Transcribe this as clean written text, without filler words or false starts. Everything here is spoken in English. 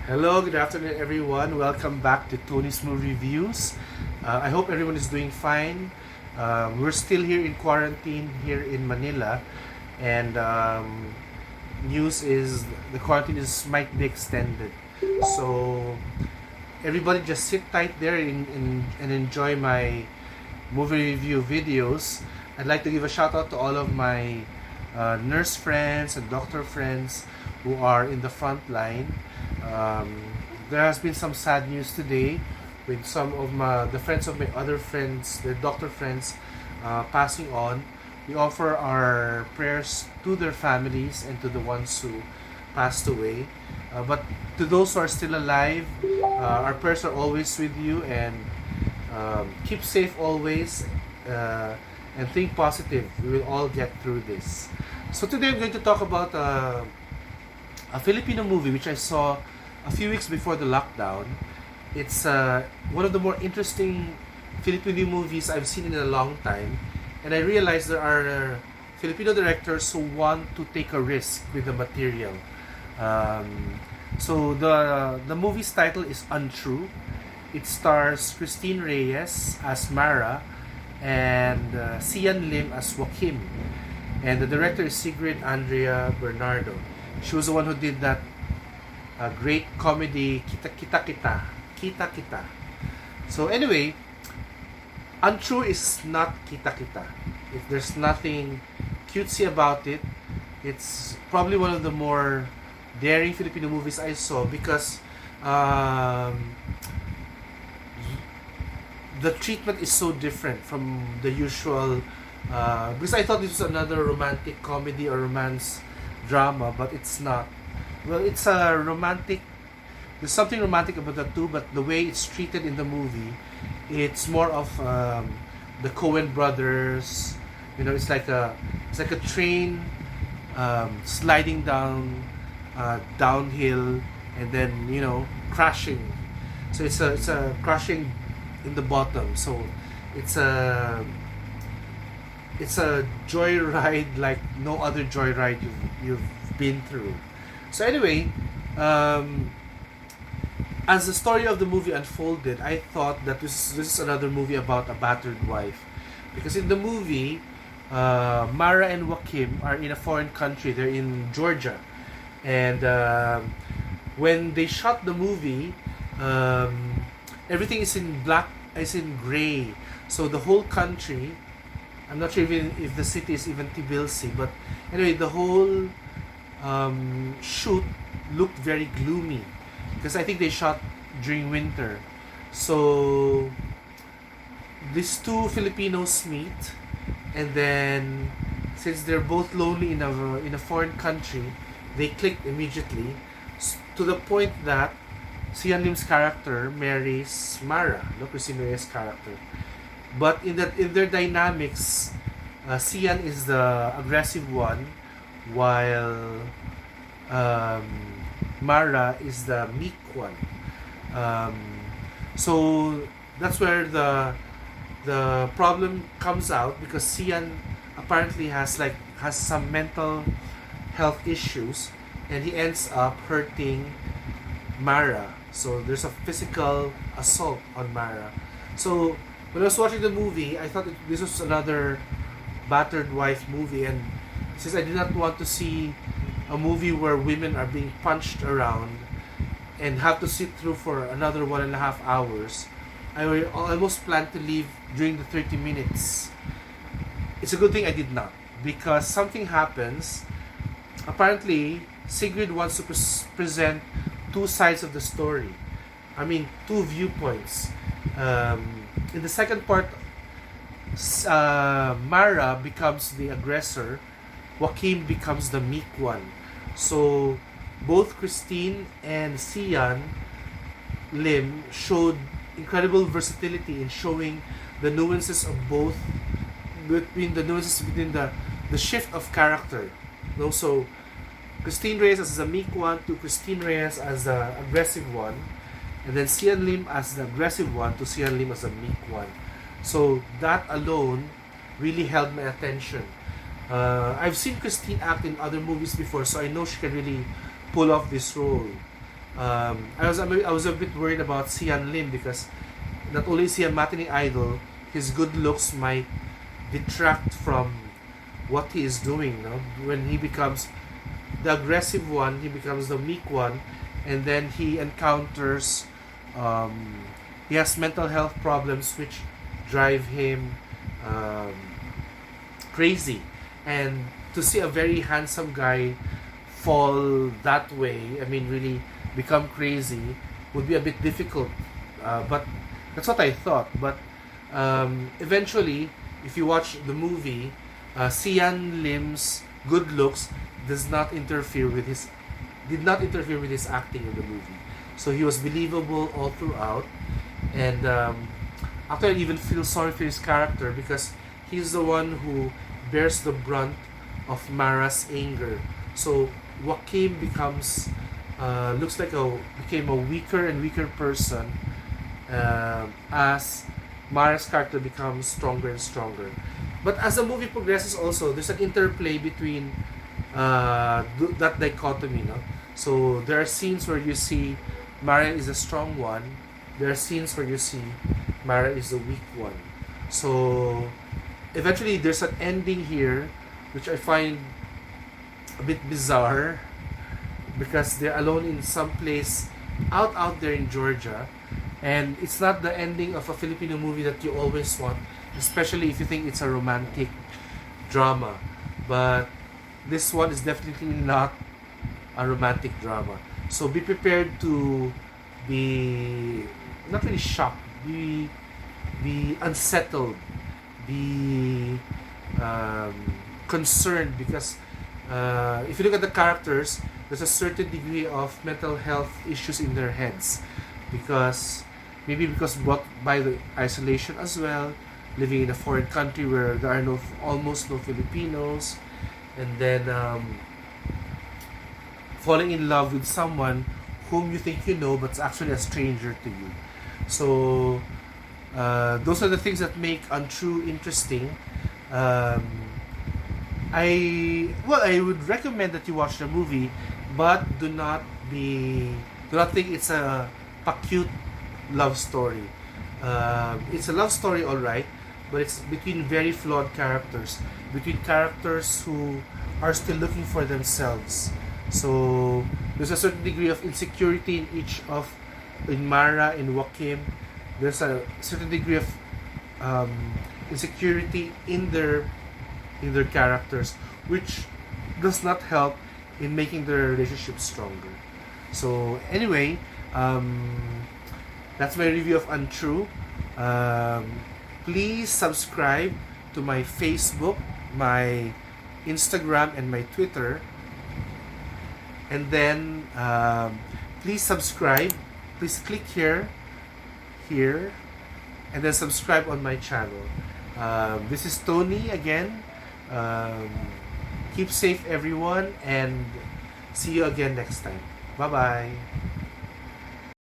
Hello, good afternoon, everyone. Welcome back to Tony's Movie Reviews. I hope everyone is doing fine. We're still here in quarantine here in Manila, and news is the quarantine is might be extended. So everybody just sit tight there and enjoy my movie review videos. I'd like to give a shout out to all of my nurse friends and doctor friends who are in the front line. Um, there has been some sad news today with some of the friends of my other friends, the doctor friends, passing on. We offer our prayers to their families and to the ones who passed away. But to those who are still alive, our prayers are always with you, and keep safe always, and think positive. We will all get through this. So today I'm going to talk about a Filipino movie which I saw a few weeks before the lockdown. It's one of the more interesting Filipino movies I've seen in a long time, and I realized there are Filipino directors who want to take a risk with the material. So the movie's title is UnTrue. It stars Christine Reyes as Mara and Sian Lim as Joaquim. And the director is Sigrid Andrea Bernardo. She was the one who did that great comedy Kita Kita. So anyway, Untrue is not Kita Kita. If there's nothing cutesy about it, it's probably one of the more daring Filipino movies I saw because the treatment is so different from the usual. Because I thought this was another romantic comedy or romance drama, but it's not. Well, it's a romantic. There's something romantic about the two, but the way it's treated in the movie, it's more of the Coen brothers. It's like a train sliding downhill and then crashing. So it's a crashing in the bottom. So it's a it's a joyride like no other joyride you've been through. So anyway, as the story of the movie unfolded, I thought that this is another movie about a battered wife, because in the movie, Mara and Joaquim are in a foreign country. They're in Georgia, and when they shot the movie, everything is in black, is in gray. So the whole country, I'm not sure even if the city is even Tbilisi, but anyway, the whole shoot looked very gloomy because I think they shot during winter. So these two Filipinos meet, and then since they're both lonely in a foreign country, they clicked immediately to the point that Sian Lim's character marries Mara, Christine Reyes' character. But in their dynamics, Sian is the aggressive one, while um, Mara is the meek one. Um, so that's where the problem comes out, because Sian apparently has some mental health issues, and he ends up hurting Mara. So there's a physical assault on Mara. So when I was watching the movie, I thought this was another battered wife movie, and since I did not want to see a movie where women are being punched around and have to sit through for another 1.5 hours, I almost planned to leave during the 30 minutes. It's a good thing I did not, because something happens. Apparently, Sigrid wants to present two sides of the story. I mean, two viewpoints. In the second part, Mara becomes the aggressor, Joaquim becomes the meek one. So both Christine and Sian Lim showed incredible versatility in showing the nuances of both, between the shift of character. So Christine Reyes as the meek one to Christine Reyes as the aggressive one, and then Sian Lim as the aggressive one to Sian Lim as the meek one. So that alone really held my attention. I've seen Christine act in other movies before, so I know she can really pull off this role. I was a bit worried about Sian Lim because not only is he a matinee idol, his good looks might detract from what he is doing. No? When he becomes the aggressive one, he becomes the weak one, and then he encounters, he has mental health problems which drive him um, crazy. And to see a very handsome guy fall that way, I mean, really become crazy, would be a bit difficult. But that's what I thought. But eventually, if you watch the movie, Sian Lim's good looks does not interfere with his did not interfere with his acting in the movie. So he was believable all throughout, and after I even feel sorry for his character because he's the one who bears the brunt of Mara's anger. So Joaquin becomes looks like became a weaker and weaker person as Mara's character becomes stronger and stronger. But as the movie progresses, also there's an interplay between that dichotomy. No? So there are scenes where you see Mara is a strong one. There are scenes where you see Mara is the weak one. So eventually there's an ending here which I find a bit bizarre because they're alone in some place out there in Georgia, and it's not the ending of a Filipino movie that you always want, especially if you think it's a romantic drama. But this one is definitely not a romantic drama. So be prepared to be not really shocked, be unsettled, be concerned because if you look at the characters, there's a certain degree of mental health issues in their heads because maybe because brought by the isolation as well, living in a foreign country where there are almost no Filipinos, and then falling in love with someone whom you think you know but's actually a stranger to you. So those are the things that make UnTrue interesting. I would recommend that you watch the movie, but do not think it's a cute love story. It's a love story, all right, but it's between very flawed characters, between characters who are still looking for themselves. So there's a certain degree of insecurity in Mara, in Joaquin. There's a certain degree of insecurity in their characters, which does not help in making their relationship stronger. So anyway, that's my review of UnTrue. Please subscribe to my Facebook, my Instagram, and my Twitter. And then please subscribe. Please click here, and then subscribe on my channel. This is Tony again. Keep safe, everyone, and see you again next time. Bye bye.